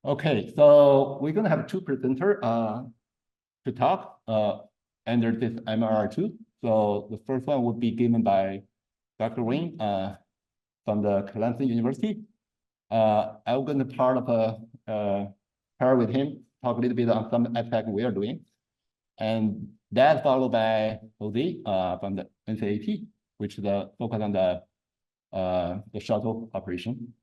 Okay, so we're gonna have two presenters to talk under this MRR2. So the first one would be given by Dr. Wayne from the Clemson University. I'm going to pair with him, talk a little bit on some aspect we are doing, and that followed by Jose from the NCAT, which is the focus on the shuttle operation.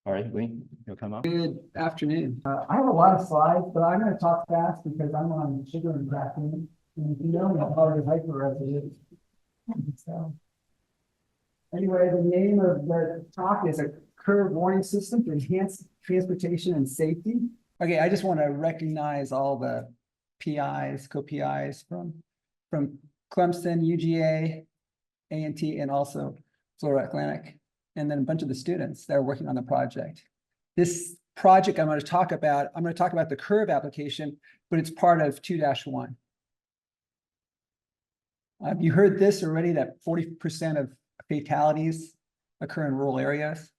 All right, Wayne, you'll come up. Good afternoon. I have a lot of slides, but I'm going to talk fast because I'm on sugar and caffeine. And you know how hard hyper is. So, anyway, the name of the talk is a curve warning system to enhance transportation and safety. Okay, I just want to recognize all the PIs, co-PIs from Clemson, UGA, A&T, and also Florida Atlantic, and then a bunch of the students that are working on the project. This project I'm going to talk about the curve application, but it's part of 2-1. Have you heard this already, that 40% of fatalities occur in rural areas?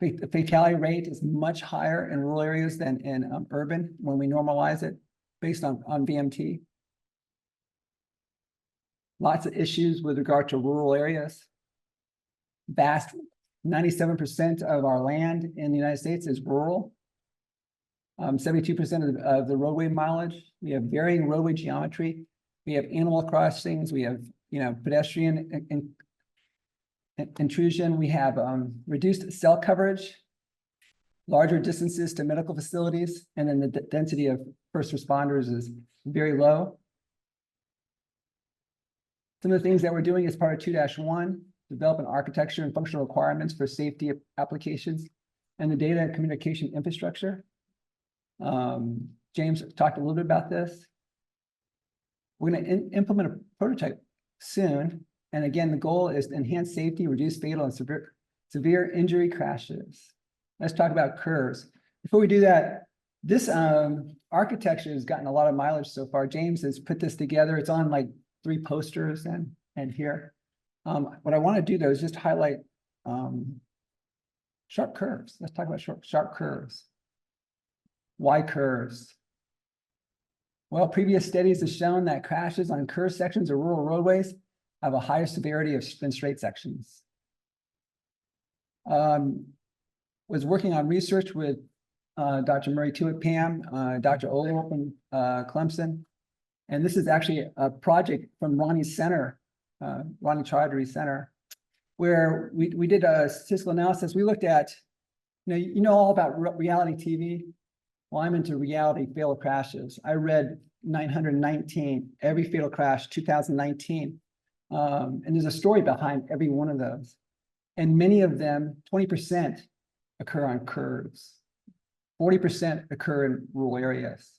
The fatality rate is much higher in rural areas than in urban when we normalize it based on VMT. Lots of issues with regard to rural areas. Vast 97% of our land in the United States is rural. 72% of the roadway mileage. We have varying roadway geometry. We have animal crossings. We have pedestrian intrusion. We have reduced cell coverage, larger distances to medical facilities, and then the density of first responders is very low. Some of the things that we're doing as part of 2-1, develop an architecture and functional requirements for safety applications and the data and communication infrastructure. James talked a little bit about this. We're going to implement a prototype soon. And again, the goal is to enhance safety, reduce fatal and severe injury crashes. Let's talk about curves. Before we do that, this architecture has gotten a lot of mileage so far. James has put this together. It's on like 3 posters and here. What I want to do though is just highlight sharp curves. Let's talk about sharp curves. Why curves? Well, previous studies have shown that crashes on curved sections of rural roadways have a higher severity than straight sections. Was working on research with Dr. Murray Tuitt-Pam, Dr. Oler from Clemson. And this is actually a project from Ronnie's center, Ronnie Chaudhry Center, where we did a statistical analysis. We looked at, you know all about reality TV. Well, I'm into reality fatal crashes. I read 919, every fatal crash, 2019. And there's a story behind every one of those. And many of them, 20% occur on curves. 40% occur in rural areas.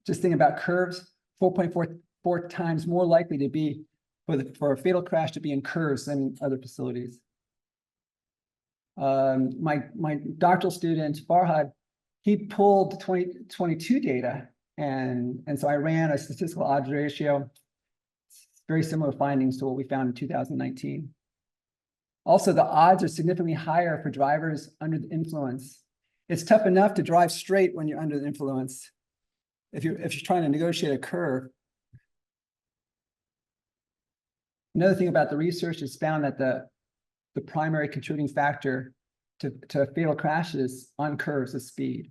Just think about curves, 4.44 times more likely to be for a fatal crash to be in curves than in other facilities. My doctoral student, Farhad, he pulled 2022 data, and so I ran a statistical odds ratio. Very similar findings to what we found in 2019. Also, the odds are significantly higher for drivers under the influence. It's tough enough to drive straight when you're under the influence. If you're trying to negotiate a curve. Another thing about the research is found that the primary contributing factor to fatal crashes on curves is speed.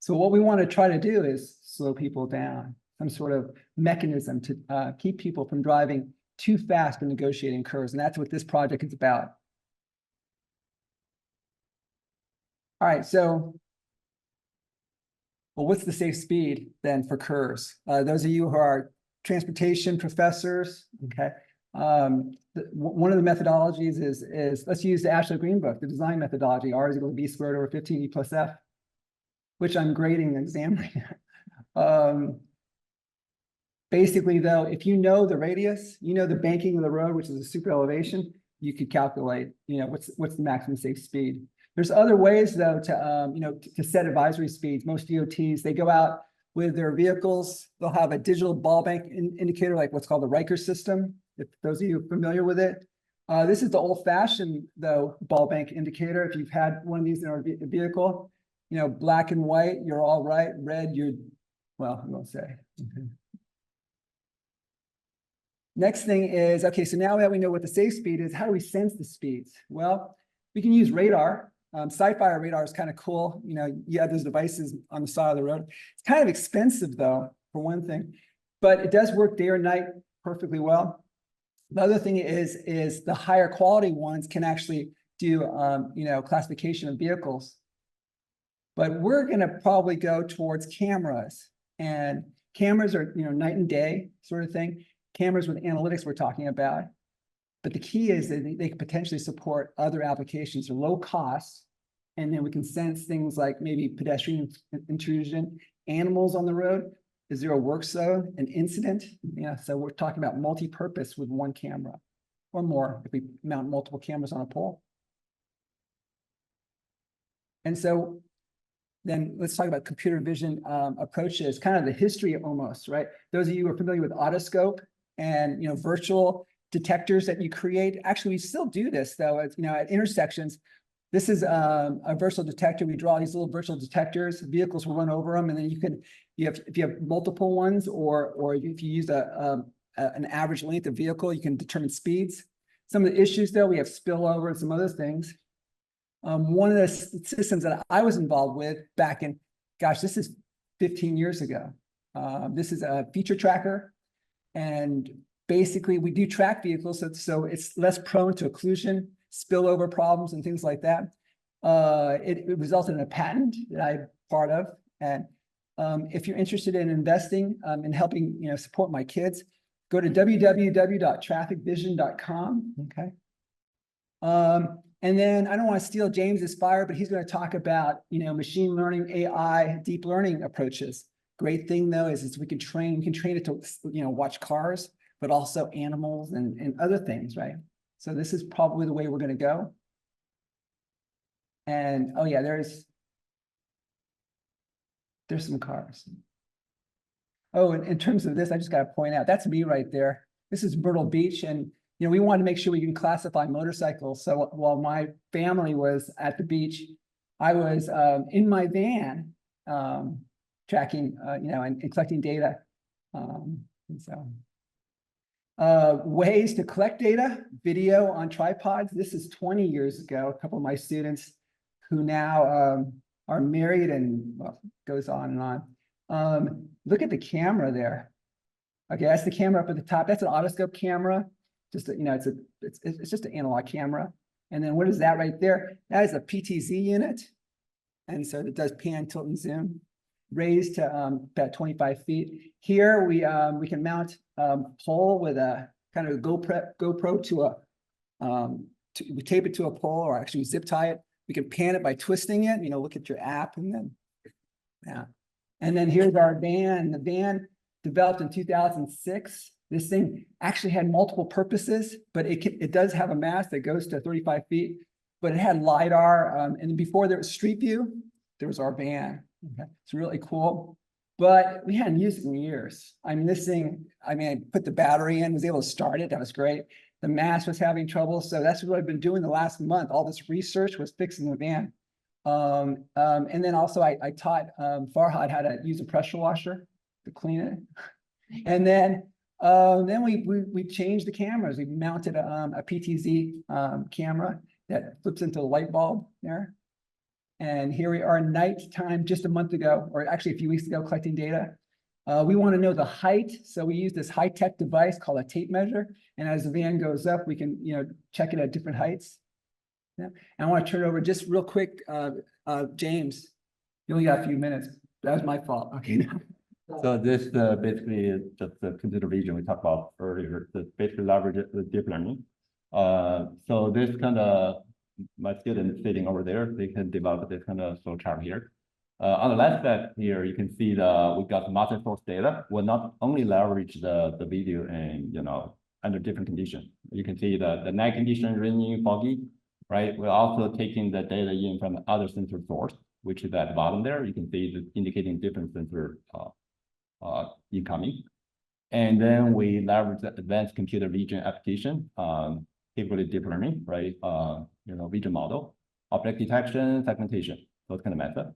So what we want to try to do is slow people down, some sort of mechanism to keep people from driving too fast in negotiating curves. And that's what this project is about. All right, so, well, what's the safe speed then for curves? Those of you who are transportation professors, okay. One of the methodologies is let's use the Ashley Green book, the design methodology, R is equal to B squared over 15E plus F, which I'm grading an exam right now. Basically, though, if you know the radius, you know the banking of the road, which is a super elevation, you could calculate, what's the maximum safe speed. There's other ways, though, to set advisory speeds. Most DOTs, they go out with their vehicles. They'll have a digital ball bank indicator, like what's called the Riker system. If those of you are familiar with it, This is the old-fashioned, though, ball bank indicator. If you've had one of these in a vehicle, you know, black and white, you're all right. Red, you're, well, I won't say. Okay. Next thing is, okay, so now that we know what the safe speed is, how do we sense the speeds? Well, we can use radar. Sci-fi radar is kind of cool. You know, you have those devices on the side of the road. It's kind of expensive, though, for one thing, but it does work day or night perfectly well. The other thing is the higher quality ones can actually do, you know, classification of vehicles. But we're going to probably go towards cameras, and cameras are, you know, night and day sort of thing. Cameras with analytics we're talking about. But the key is that they could potentially support other applications. They're low cost, and then we can sense things like maybe pedestrian intrusion, animals on the road. Is there a work zone, an incident? Yeah, so we're talking about multi-purpose with one camera or more if we mount multiple cameras on a pole. And so then let's talk about computer vision approaches, kind of the history almost, right? Those of you who are familiar with autoscope and, you know, virtual detectors that you create. Actually, we still do this, though, you know, at intersections. This is a virtual detector. We draw these little virtual detectors. Vehicles will run over them, and then you can, if you have multiple ones, or if you use an average length of vehicle, you can determine speeds. Some of the issues, though, we have spillover and some other things. One of the systems that I was involved with back in, gosh, this is 15 years ago. This is a feature tracker, and basically we do track vehicles, so it's less prone to occlusion, spillover problems, and things like that. It resulted in a patent that I'm part of, and if you're interested in investing in helping, you know, support my kids, go to www.trafficvision.com. Okay. And then I don't want to steal James's fire, but he's going to talk about, you know, machine learning, AI, deep learning approaches. Great thing, though, is we can train it to, you know, watch cars, but also animals and other things, right? So this is probably the way we're going to go. And oh yeah, there's some cars. Oh, and in terms of this, I just got to point out, that's me right there. This is Myrtle Beach, and you know, we wanted to make sure we can classify motorcycles. So while my family was at the beach, I was in my van tracking, you know, and collecting data. And so ways to collect data, video on tripods. This is 20 years ago. A couple of my students who now are married, and well, goes on and on. Look at the camera there. Okay, that's the camera up at the top. That's an autoscope camera. Just, you know, it's just an analog camera. And then what is that right there? That is a PTZ unit. And so it does pan, tilt, and zoom, raised to about 25 feet. Here we can mount pole with a kind of a GoPro to a, we tape it to a pole, or actually zip tie it. We can pan it by twisting it, you know, look at your app, and then, yeah. And then here's our van. The van developed in 2006. This thing actually had multiple purposes, but it does have a mast that goes to 35 feet, but it had LiDAR. And before there was Street View, there was our van. Okay. It's really cool, but we hadn't used it in years. I mean, this thing, I mean, I put the battery in, was able to start it. That was great. The mast was having trouble. So that's what I've been doing the last month. All this research was fixing the van. And then also I taught Farhad how to use a pressure washer to clean it. And then we changed the cameras. We mounted a PTZ camera that flips into the light bulb there. And here we are nighttime just a month ago, or actually a few weeks ago, collecting data. We want to know the height. So we use this high-tech device called a tape measure. And as the van goes up, we can, you know, check it at different heights. Yeah. And I want to turn it over just real quick, James. You only got a few minutes. That was my fault. Okay. So this basically is just the computer vision we talked about earlier. The basically leverage the deep learning. So this kind of, my students sitting over there, they can develop this kind of flow chart here. On the left side here, you can see we got multi-source data. We'll not only leverage the video and, you know, under different conditions. You can see the night condition, rainy, foggy, right? We're also taking the data in from other sensor source, which is at the bottom there. You can see the indicating different sensor incoming. And then we leverage the advanced computer vision application typically deep learning, right? Vision model, object detection, segmentation, those kind of methods.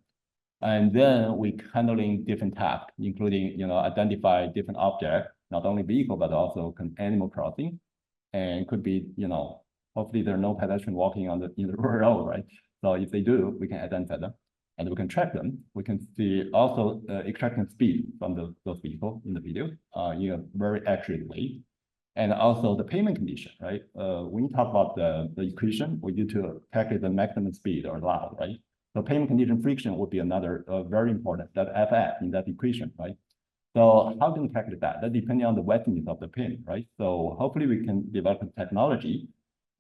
And then we handling different tasks, including, identify different objects, not only vehicle, but also animal crossing. And could be, hopefully there are no pedestrian walking in the road, right? So if they do, we can identify them and we can track them. We can see also extracting speed from those vehicles in the video in a very accurate way. And also the payment condition, right? When you talk about the equation, we need to calculate the maximum speed or allowed, right? So payment condition friction would be another very important, that FF in that equation, right? So how can we calculate that? That depending on the wetness of the pin, right? So hopefully we can develop a technology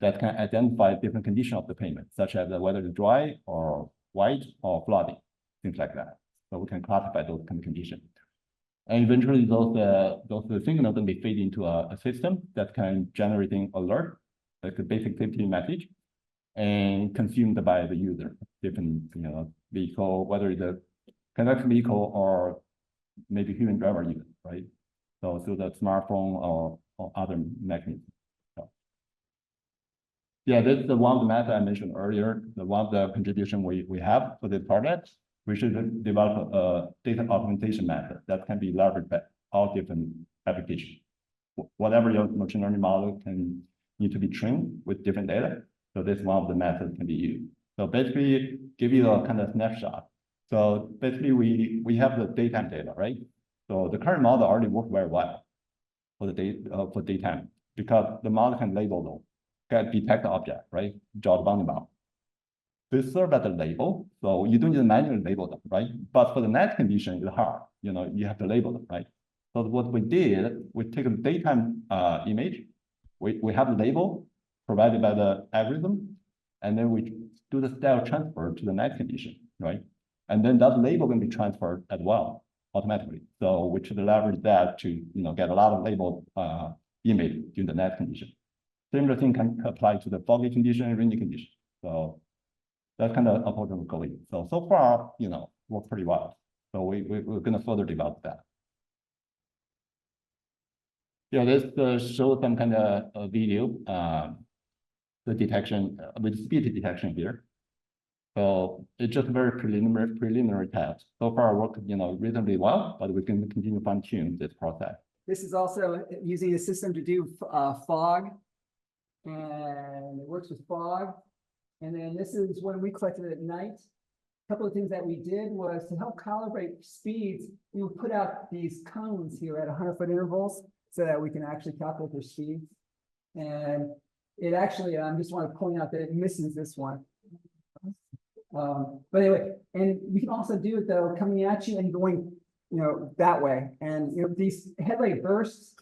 that can identify different conditions of the payment, such as whether it's dry or white or flooding, things like that. So we can classify those kind of conditions. And eventually those signals can be fed into a system that can generating alert, like a basic safety message, and consumed by the user, different vehicle, whether it's a connected vehicle or maybe human driver even, right? So through the smartphone or other mechanisms. So, yeah, this is the one of the methods I mentioned earlier, the one of the contribution we have for this project. We should develop a data augmentation method that can be leveraged by all different applications. Whatever your machine learning model can need to be trained with different data. So this one of the methods can be used. So basically give you a kind of snapshot. So basically we have the daytime data, right? So the current model already works very well for the daytime because the model can label them, can detect the object, right? Draw the bounding bound. They serve as a label, so you don't need to manually label them, right? But for the night condition, it's hard. You have to label them, right? So what we did, we take a daytime image, we have the label provided by the algorithm, and then we do the style transfer to the night condition, right? And then that label can be transferred as well automatically. So we should leverage that to get a lot of labeled image during the night condition. Similar thing can apply to the foggy condition and rainy condition. So that's kind of approach we're going. So far, works pretty well. So we're going to further develop that. Yeah, this shows some kind of video, the detection with speed detection here. So it's just a very preliminary test. So far, worked reasonably well, but we can continue fine tune this process. This is also using a system to do fog, and it works with fog. And then this is when we collected at night. A couple of things that we did was to help calibrate speeds. We would put out these cones here at 100-foot intervals so that we can actually calculate their speeds. And it actually, I just want to point out that it misses this one. But anyway, and we can also do it though, coming at you and going, that way. And these headlight bursts,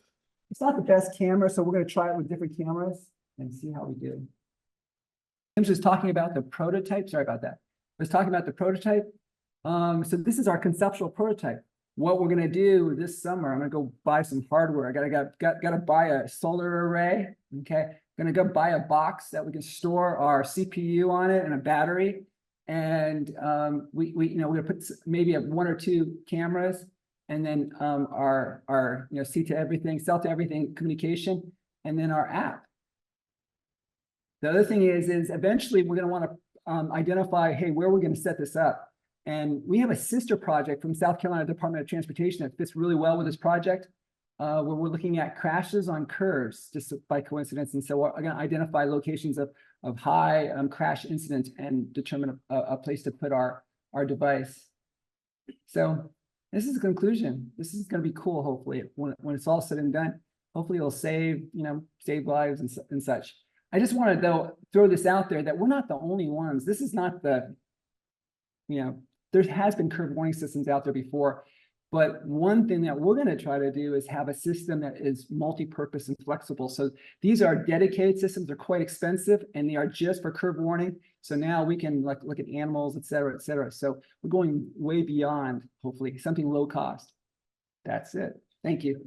it's not the best camera, so we're going to try it with different cameras and see how we do. I was just talking about the prototype. Sorry about that. I was talking about the prototype. So this is our conceptual prototype. What we're going to do this summer, I'm going to go buy some hardware. I got to buy a solar array. Okay. I'm going to go buy a box that we can store our CPU on it and a battery. And we're going to put maybe 1 or 2 cameras, and then our see to everything, sell to everything communication, and then our app. The other thing is eventually we're going to want to identify, hey, where we're going to set this up. And we have a sister project from South Carolina Department of Transportation that fits really well with this project, where we're looking at crashes on curves just by coincidence. And so we're going to identify locations of high crash incidents and determine a place to put our device. So this is the conclusion. This is going to be cool, hopefully, when it's all said and done. Hopefully it'll save lives and such. I just want to, though, throw this out there that we're not the only ones. This is not the, there has been curve warning systems out there before. But one thing that we're going to try to do is have a system that is multi-purpose and flexible. So these are dedicated systems. They're quite expensive, and they are just for curve warning. So now we can look at animals, et cetera, et cetera. So we're going way beyond, hopefully, something low cost. That's it. Thank you.